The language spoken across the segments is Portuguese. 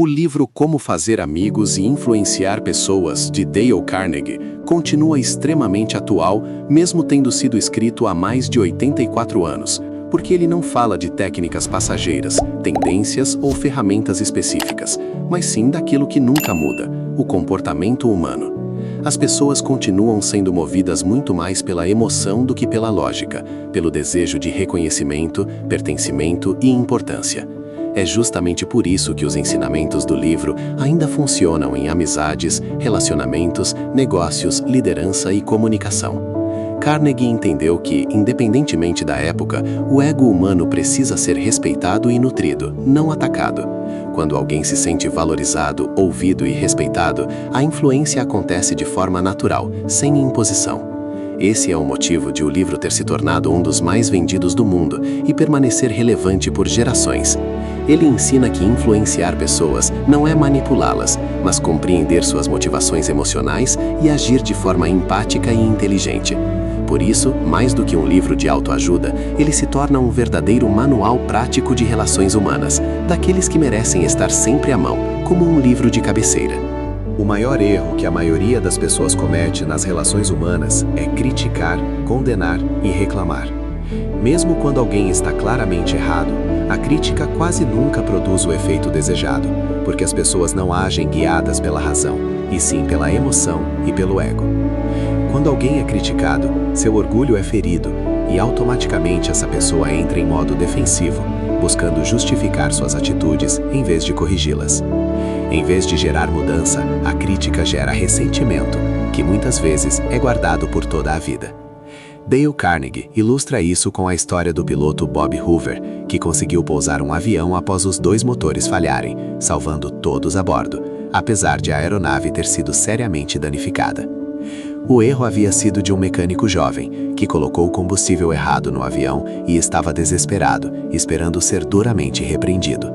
O livro Como Fazer Amigos e Influenciar Pessoas, de Dale Carnegie, continua extremamente atual, mesmo tendo sido escrito há mais de 84 anos, porque ele não fala de técnicas passageiras, tendências ou ferramentas específicas, mas sim daquilo que nunca muda, o comportamento humano. As pessoas continuam sendo movidas muito mais pela emoção do que pela lógica, pelo desejo de reconhecimento, pertencimento e importância. É justamente por isso que os ensinamentos do livro ainda funcionam em amizades, relacionamentos, negócios, liderança e comunicação. Carnegie entendeu que, independentemente da época, o ego humano precisa ser respeitado e nutrido, não atacado. Quando alguém se sente valorizado, ouvido e respeitado, a influência acontece de forma natural, sem imposição. Esse é o motivo de o livro ter se tornado um dos mais vendidos do mundo e permanecer relevante por gerações. Ele ensina que influenciar pessoas não é manipulá-las, mas compreender suas motivações emocionais e agir de forma empática e inteligente. Por isso, mais do que um livro de autoajuda, ele se torna um verdadeiro manual prático de relações humanas, daqueles que merecem estar sempre à mão, como um livro de cabeceira. O maior erro que a maioria das pessoas comete nas relações humanas é criticar, condenar e reclamar. Mesmo quando alguém está claramente errado, a crítica quase nunca produz o efeito desejado, porque as pessoas não agem guiadas pela razão, e sim pela emoção e pelo ego. Quando alguém é criticado, seu orgulho é ferido e automaticamente essa pessoa entra em modo defensivo, buscando justificar suas atitudes em vez de corrigi-las. Em vez de gerar mudança, a crítica gera ressentimento, que muitas vezes é guardado por toda a vida. Dale Carnegie ilustra isso com a história do piloto Bob Hoover, que conseguiu pousar um avião após os 2 motores falharem, salvando todos a bordo, apesar de a aeronave ter sido seriamente danificada. O erro havia sido de um mecânico jovem, que colocou o combustível errado no avião e estava desesperado, esperando ser duramente repreendido.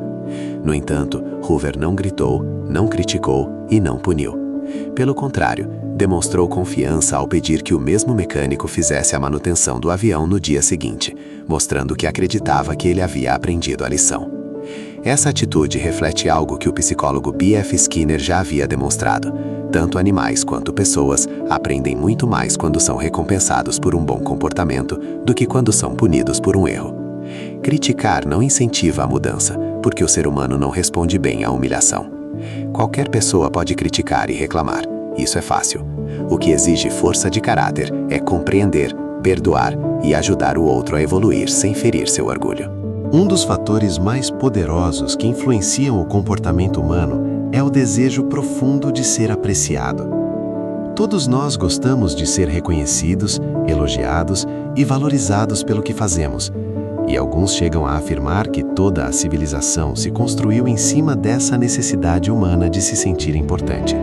No entanto, Hoover não gritou, não criticou e não puniu. Pelo contrário, demonstrou confiança ao pedir que o mesmo mecânico fizesse a manutenção do avião no dia seguinte, mostrando que acreditava que ele havia aprendido a lição. Essa atitude reflete algo que o psicólogo B.F. Skinner já havia demonstrado. Tanto animais quanto pessoas aprendem muito mais quando são recompensados por um bom comportamento do que quando são punidos por um erro. Criticar não incentiva a mudança, porque o ser humano não responde bem à humilhação. Qualquer pessoa pode criticar e reclamar, isso é fácil. O que exige força de caráter é compreender, perdoar e ajudar o outro a evoluir sem ferir seu orgulho. Um dos fatores mais poderosos que influenciam o comportamento humano é o desejo profundo de ser apreciado. Todos nós gostamos de ser reconhecidos, elogiados e valorizados pelo que fazemos. E alguns chegam a afirmar que toda a civilização se construiu em cima dessa necessidade humana de se sentir importante.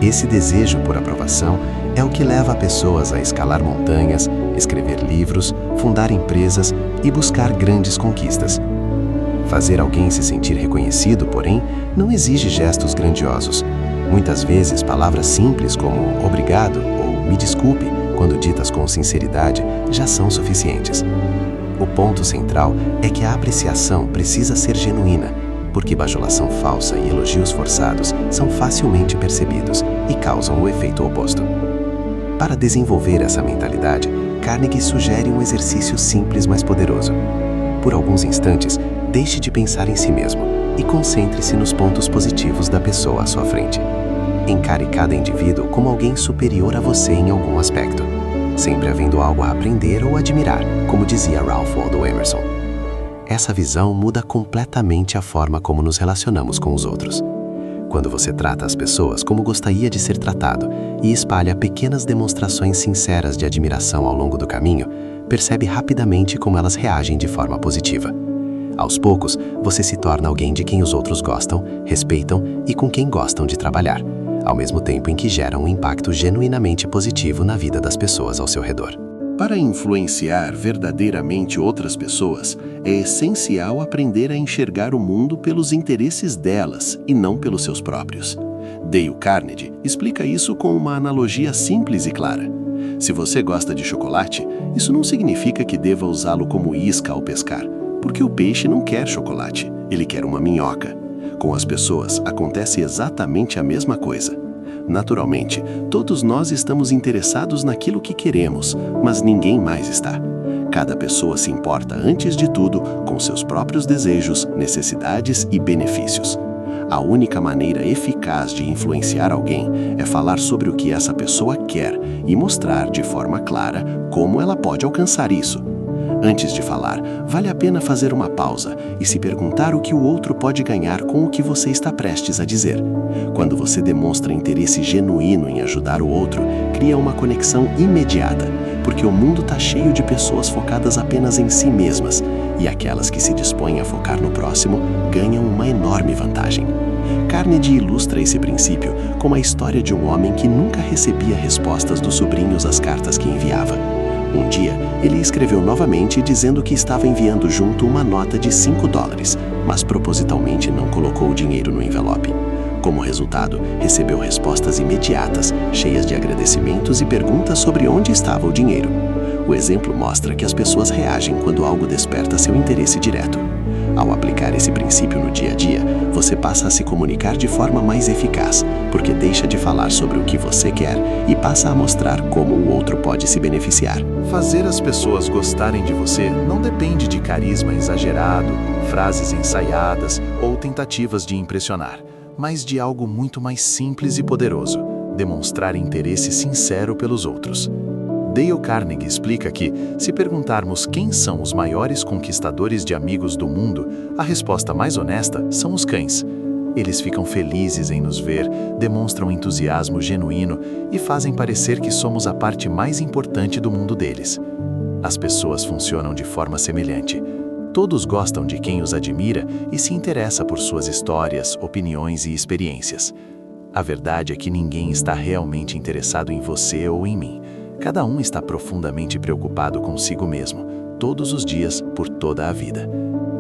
Esse desejo por aprovação é o que leva pessoas a escalar montanhas, escrever livros, fundar empresas e buscar grandes conquistas. Fazer alguém se sentir reconhecido, porém, não exige gestos grandiosos. Muitas vezes, palavras simples como obrigado ou me desculpe, quando ditas com sinceridade, já são suficientes. O ponto central é que a apreciação precisa ser genuína, porque bajulação falsa e elogios forçados são facilmente percebidos e causam o efeito oposto. Para desenvolver essa mentalidade, Carnegie sugere um exercício simples, mas poderoso. Por alguns instantes, deixe de pensar em si mesmo e concentre-se nos pontos positivos da pessoa à sua frente. Encare cada indivíduo como alguém superior a você em algum aspecto, sempre havendo algo a aprender ou admirar, como dizia Ralph Waldo Emerson. Essa visão muda completamente a forma como nos relacionamos com os outros. Quando você trata as pessoas como gostaria de ser tratado e espalha pequenas demonstrações sinceras de admiração ao longo do caminho, percebe rapidamente como elas reagem de forma positiva. Aos poucos, você se torna alguém de quem os outros gostam, respeitam e com quem gostam de trabalhar, ao mesmo tempo em que gera um impacto genuinamente positivo na vida das pessoas ao seu redor. Para influenciar verdadeiramente outras pessoas, é essencial aprender a enxergar o mundo pelos interesses delas e não pelos seus próprios. Dale Carnegie explica isso com uma analogia simples e clara. Se você gosta de chocolate, isso não significa que deva usá-lo como isca ao pescar, porque o peixe não quer chocolate, ele quer uma minhoca. Com as pessoas, acontece exatamente a mesma coisa. Naturalmente, todos nós estamos interessados naquilo que queremos, mas ninguém mais está. Cada pessoa se importa, antes de tudo, com seus próprios desejos, necessidades e benefícios. A única maneira eficaz de influenciar alguém é falar sobre o que essa pessoa quer e mostrar de forma clara como ela pode alcançar isso. Antes de falar, vale a pena fazer uma pausa e se perguntar o que o outro pode ganhar com o que você está prestes a dizer. Quando você demonstra interesse genuíno em ajudar o outro, cria uma conexão imediata, porque o mundo está cheio de pessoas focadas apenas em si mesmas, e aquelas que se dispõem a focar no próximo ganham uma enorme vantagem. Carnegie ilustra esse princípio com a história de um homem que nunca recebia respostas dos sobrinhos às cartas que enviava. Um dia, ele escreveu novamente dizendo que estava enviando junto uma nota de $5, mas propositalmente não colocou o dinheiro no envelope. Como resultado, recebeu respostas imediatas, cheias de agradecimentos e perguntas sobre onde estava o dinheiro. O exemplo mostra que as pessoas reagem quando algo desperta seu interesse direto. Ao aplicar esse princípio no dia a dia, você passa a se comunicar de forma mais eficaz, porque deixa de falar sobre o que você quer e passa a mostrar como o outro pode se beneficiar. Fazer as pessoas gostarem de você não depende de carisma exagerado, frases ensaiadas ou tentativas de impressionar, mas de algo muito mais simples e poderoso: demonstrar interesse sincero pelos outros. Dale Carnegie explica que, se perguntarmos quem são os maiores conquistadores de amigos do mundo, a resposta mais honesta são os cães. Eles ficam felizes em nos ver, demonstram entusiasmo genuíno e fazem parecer que somos a parte mais importante do mundo deles. As pessoas funcionam de forma semelhante. Todos gostam de quem os admira e se interessa por suas histórias, opiniões e experiências. A verdade é que ninguém está realmente interessado em você ou em mim. Cada um está profundamente preocupado consigo mesmo, todos os dias, por toda a vida.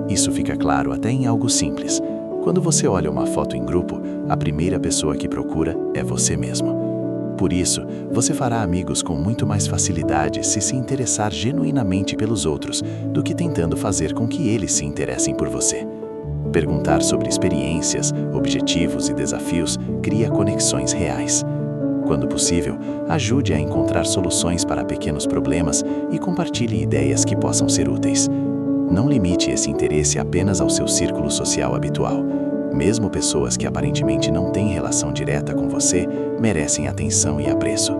Isso fica claro até em algo simples. Quando você olha uma foto em grupo, a primeira pessoa que procura é você mesmo. Por isso, você fará amigos com muito mais facilidade se interessar genuinamente pelos outros do que tentando fazer com que eles se interessem por você. Perguntar sobre experiências, objetivos e desafios cria conexões reais. Quando possível, ajude a encontrar soluções para pequenos problemas e compartilhe ideias que possam ser úteis. Não limite esse interesse apenas ao seu círculo social habitual. Mesmo pessoas que aparentemente não têm relação direta com você merecem atenção e apreço.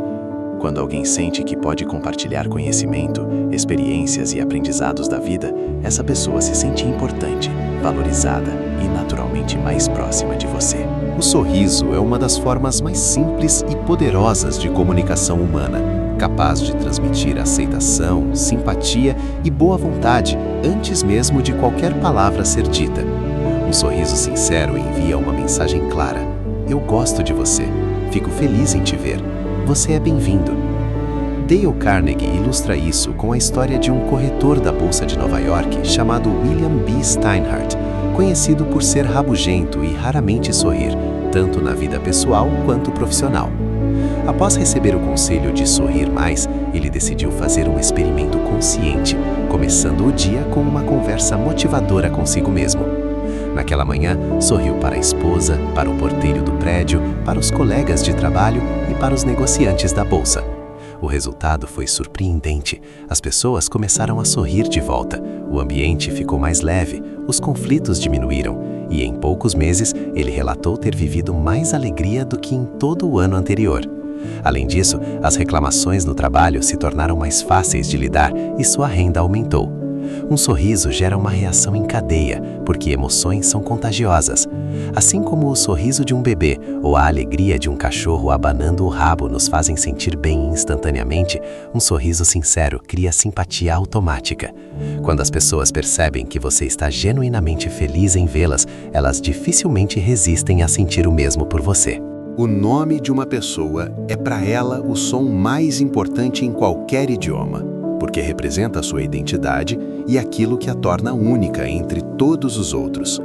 Quando alguém sente que pode compartilhar conhecimento, experiências e aprendizados da vida, essa pessoa se sente importante, valorizada e naturalmente mais próxima de você. O sorriso é uma das formas mais simples e poderosas de comunicação humana, capaz de transmitir aceitação, simpatia e boa vontade antes mesmo de qualquer palavra ser dita. Um sorriso sincero envia uma mensagem clara: eu gosto de você, fico feliz em te ver, você é bem-vindo. Dale Carnegie ilustra isso com a história de um corretor da Bolsa de Nova York chamado William B. Steinhardt, conhecido por ser rabugento e raramente sorrir, tanto na vida pessoal quanto profissional. Após receber o conselho de sorrir mais, ele decidiu fazer um experimento consciente, começando o dia com uma conversa motivadora consigo mesmo. Naquela manhã, sorriu para a esposa, para o porteiro do prédio, para os colegas de trabalho e para os negociantes da bolsa. O resultado foi surpreendente. As pessoas começaram a sorrir de volta, o ambiente ficou mais leve, os conflitos diminuíram e em poucos meses ele relatou ter vivido mais alegria do que em todo o ano anterior. Além disso, as reclamações no trabalho se tornaram mais fáceis de lidar e sua renda aumentou. Um sorriso gera uma reação em cadeia, porque emoções são contagiosas. Assim como o sorriso de um bebê ou a alegria de um cachorro abanando o rabo nos fazem sentir bem instantaneamente, um sorriso sincero cria simpatia automática. Quando as pessoas percebem que você está genuinamente feliz em vê-las, elas dificilmente resistem a sentir o mesmo por você. O nome de uma pessoa é para ela o som mais importante em qualquer idioma, porque representa a sua identidade e aquilo que a torna única entre todos os outros.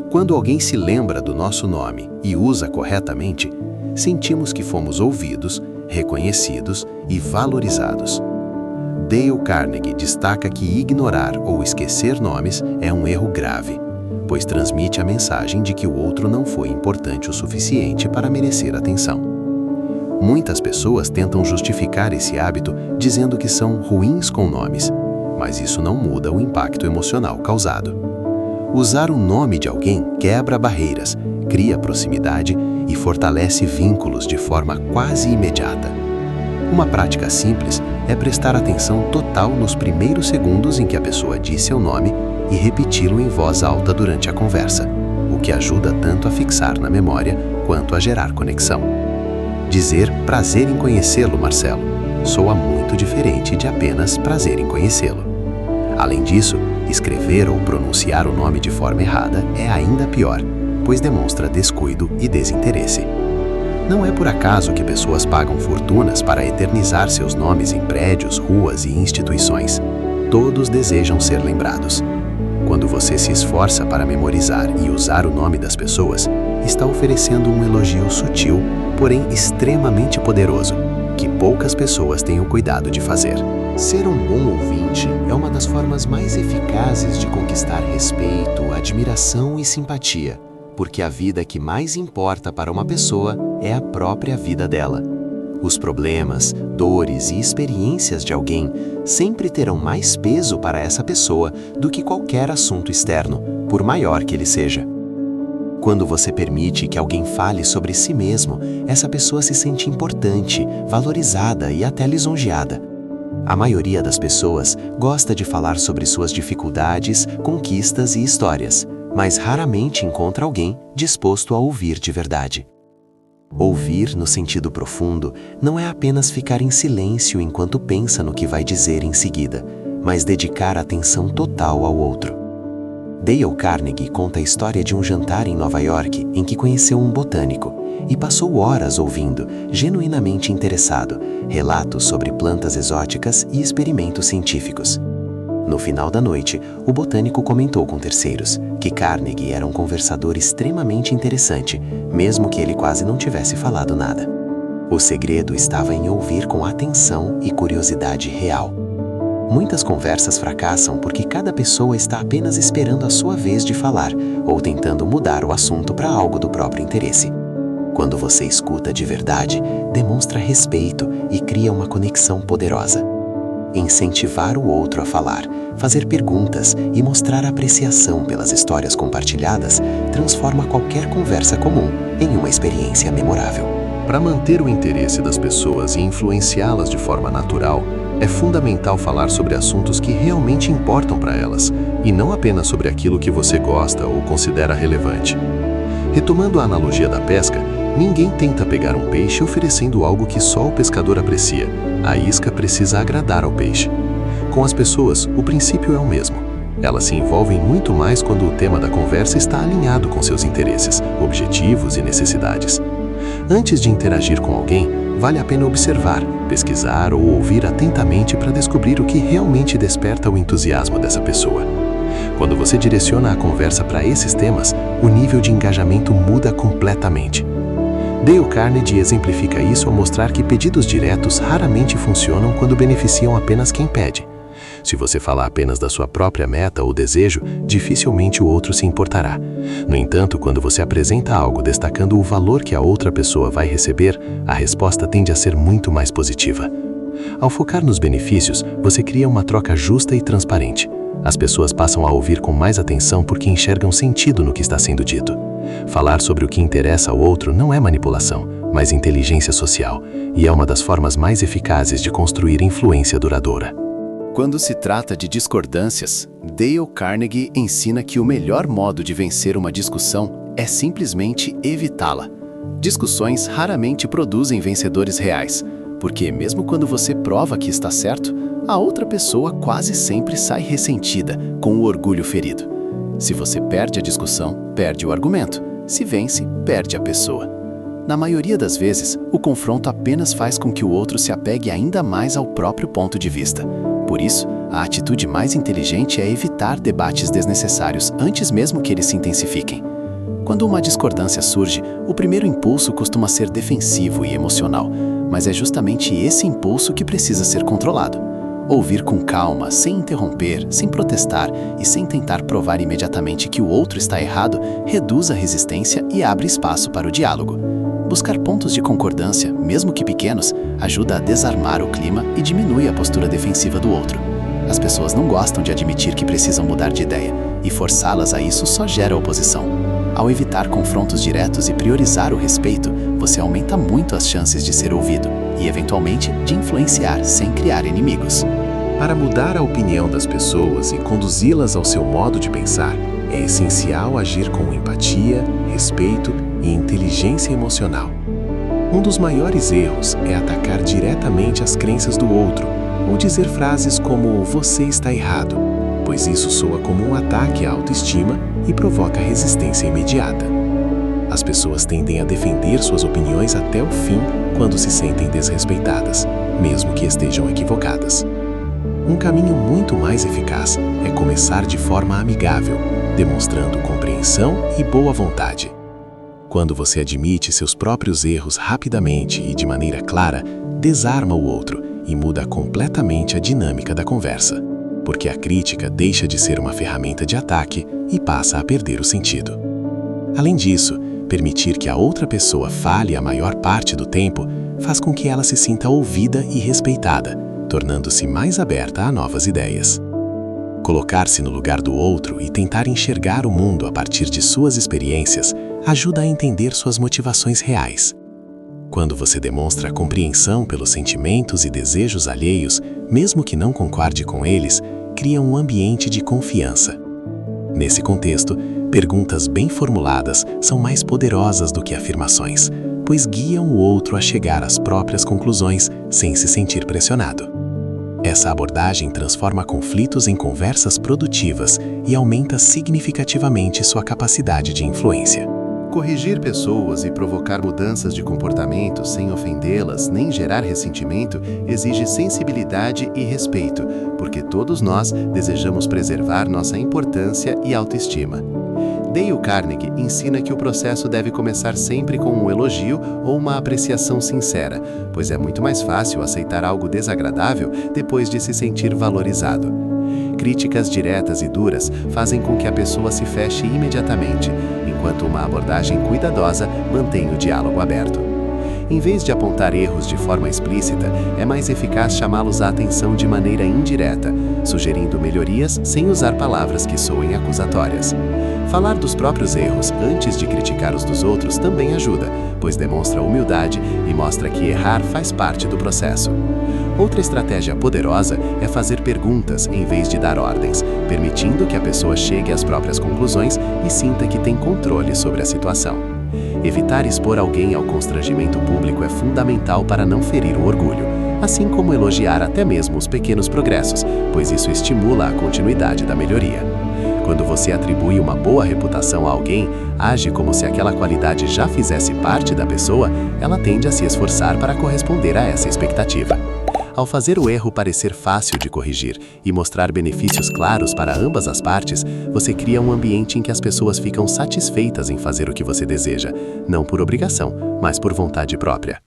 Quando alguém se lembra do nosso nome e usa corretamente, sentimos que fomos ouvidos, reconhecidos e valorizados. Dale Carnegie destaca que ignorar ou esquecer nomes é um erro grave. pois transmite a mensagem de que o outro não foi importante o suficiente para merecer atenção. Muitas pessoas tentam justificar esse hábito dizendo que são ruins com nomes, mas isso não muda o impacto emocional causado. Usar o nome de alguém quebra barreiras, cria proximidade e fortalece vínculos de forma quase imediata. Uma prática simples é prestar atenção total nos primeiros segundos em que a pessoa diz seu nome e repeti-lo em voz alta durante a conversa, o que ajuda tanto a fixar na memória quanto a gerar conexão. Dizer prazer em conhecê-lo, Marcelo, soa muito diferente de apenas prazer em conhecê-lo. Além disso, escrever ou pronunciar o nome de forma errada é ainda pior, pois demonstra descuido e desinteresse. Não é por acaso que pessoas pagam fortunas para eternizar seus nomes em prédios, ruas e instituições. Todos desejam ser lembrados. Quando você se esforça para memorizar e usar o nome das pessoas, está oferecendo um elogio sutil, porém extremamente poderoso, que poucas pessoas têm o cuidado de fazer. Ser um bom ouvinte é uma das formas mais eficazes de conquistar respeito, admiração e simpatia, porque a vida que mais importa para uma pessoa é a própria vida dela. Os problemas, dores e experiências de alguém sempre terão mais peso para essa pessoa do que qualquer assunto externo, por maior que ele seja. Quando você permite que alguém fale sobre si mesmo, essa pessoa se sente importante, valorizada e até lisonjeada. A maioria das pessoas gosta de falar sobre suas dificuldades, conquistas e histórias, mas raramente encontra alguém disposto a ouvir de verdade. Ouvir no sentido profundo não é apenas ficar em silêncio enquanto pensa no que vai dizer em seguida, mas dedicar atenção total ao outro. Dale Carnegie conta a história de um jantar em Nova York em que conheceu um botânico e passou horas ouvindo, genuinamente interessado, relatos sobre plantas exóticas e experimentos científicos. No final da noite, o botânico comentou com terceiros que Carnegie era um conversador extremamente interessante, mesmo que ele quase não tivesse falado nada. O segredo estava em ouvir com atenção e curiosidade real. Muitas conversas fracassam porque cada pessoa está apenas esperando a sua vez de falar ou tentando mudar o assunto para algo do próprio interesse. Quando você escuta de verdade, demonstra respeito e cria uma conexão poderosa. Incentivar o outro a falar, fazer perguntas e mostrar apreciação pelas histórias compartilhadas transforma qualquer conversa comum em uma experiência memorável. Para manter o interesse das pessoas e influenciá-las de forma natural, é fundamental falar sobre assuntos que realmente importam para elas, e não apenas sobre aquilo que você gosta ou considera relevante. Retomando a analogia da pesca, ninguém tenta pegar um peixe oferecendo algo que só o pescador aprecia. A isca precisa agradar ao peixe. Com as pessoas, o princípio é o mesmo. Elas se envolvem muito mais quando o tema da conversa está alinhado com seus interesses, objetivos e necessidades. Antes de interagir com alguém, vale a pena observar, pesquisar ou ouvir atentamente para descobrir o que realmente desperta o entusiasmo dessa pessoa. Quando você direciona a conversa para esses temas, o nível de engajamento muda completamente. Dale Carnegie exemplifica isso ao mostrar que pedidos diretos raramente funcionam quando beneficiam apenas quem pede. Se você falar apenas da sua própria meta ou desejo, dificilmente o outro se importará. No entanto, quando você apresenta algo destacando o valor que a outra pessoa vai receber, a resposta tende a ser muito mais positiva. Ao focar nos benefícios, você cria uma troca justa e transparente. As pessoas passam a ouvir com mais atenção porque enxergam sentido no que está sendo dito. Falar sobre o que interessa ao outro não é manipulação, mas inteligência social, e é uma das formas mais eficazes de construir influência duradoura. Quando se trata de discordâncias, Dale Carnegie ensina que o melhor modo de vencer uma discussão é simplesmente evitá-la. Discussões raramente produzem vencedores reais, porque mesmo quando você prova que está certo, a outra pessoa quase sempre sai ressentida, com o orgulho ferido. Se você perde a discussão, perde o argumento. Se vence, perde a pessoa. Na maioria das vezes, o confronto apenas faz com que o outro se apegue ainda mais ao próprio ponto de vista. Por isso, a atitude mais inteligente é evitar debates desnecessários antes mesmo que eles se intensifiquem. Quando uma discordância surge, o primeiro impulso costuma ser defensivo e emocional, mas é justamente esse impulso que precisa ser controlado. Ouvir com calma, sem interromper, sem protestar e sem tentar provar imediatamente que o outro está errado, reduz a resistência e abre espaço para o diálogo. Buscar pontos de concordância, mesmo que pequenos, ajuda a desarmar o clima e diminui a postura defensiva do outro. As pessoas não gostam de admitir que precisam mudar de ideia, e forçá-las a isso só gera oposição. Ao evitar confrontos diretos e priorizar o respeito, você aumenta muito as chances de ser ouvido e, eventualmente, de influenciar sem criar inimigos. Para mudar a opinião das pessoas e conduzi-las ao seu modo de pensar, é essencial agir com empatia, respeito e inteligência emocional. Um dos maiores erros é atacar diretamente as crenças do outro ou dizer frases como "você está errado", pois isso soa como um ataque à autoestima e provoca resistência imediata. As pessoas tendem a defender suas opiniões até o fim quando se sentem desrespeitadas, mesmo que estejam equivocadas. Um caminho muito mais eficaz é começar de forma amigável, demonstrando compreensão e boa vontade. Quando você admite seus próprios erros rapidamente e de maneira clara, desarma o outro e muda completamente a dinâmica da conversa, porque a crítica deixa de ser uma ferramenta de ataque e passa a perder o sentido. Além disso, permitir que a outra pessoa fale a maior parte do tempo faz com que ela se sinta ouvida e respeitada, tornando-se mais aberta a novas ideias. Colocar-se no lugar do outro e tentar enxergar o mundo a partir de suas experiências ajuda a entender suas motivações reais. Quando você demonstra compreensão pelos sentimentos e desejos alheios, mesmo que não concorde com eles, cria um ambiente de confiança. Nesse contexto, perguntas bem formuladas são mais poderosas do que afirmações, pois guiam o outro a chegar às próprias conclusões sem se sentir pressionado. Essa abordagem transforma conflitos em conversas produtivas e aumenta significativamente sua capacidade de influência. Corrigir pessoas e provocar mudanças de comportamento sem ofendê-las nem gerar ressentimento exige sensibilidade e respeito, porque todos nós desejamos preservar nossa importância e autoestima. Dale Carnegie ensina que o processo deve começar sempre com um elogio ou uma apreciação sincera, pois é muito mais fácil aceitar algo desagradável depois de se sentir valorizado. Críticas diretas e duras fazem com que a pessoa se feche imediatamente, enquanto uma abordagem cuidadosa mantém o diálogo aberto. Em vez de apontar erros de forma explícita, é mais eficaz chamá-los à atenção de maneira indireta, sugerindo melhorias sem usar palavras que soem acusatórias. Falar dos próprios erros antes de criticar os dos outros também ajuda, pois demonstra humildade e mostra que errar faz parte do processo. Outra estratégia poderosa é fazer perguntas em vez de dar ordens, permitindo que a pessoa chegue às próprias conclusões e sinta que tem controle sobre a situação. Evitar expor alguém ao constrangimento público é fundamental para não ferir o orgulho, assim como elogiar até mesmo os pequenos progressos, pois isso estimula a continuidade da melhoria. Quando você atribui uma boa reputação a alguém, age como se aquela qualidade já fizesse parte da pessoa, ela tende a se esforçar para corresponder a essa expectativa. Ao fazer o erro parecer fácil de corrigir e mostrar benefícios claros para ambas as partes, você cria um ambiente em que as pessoas ficam satisfeitas em fazer o que você deseja, não por obrigação, mas por vontade própria.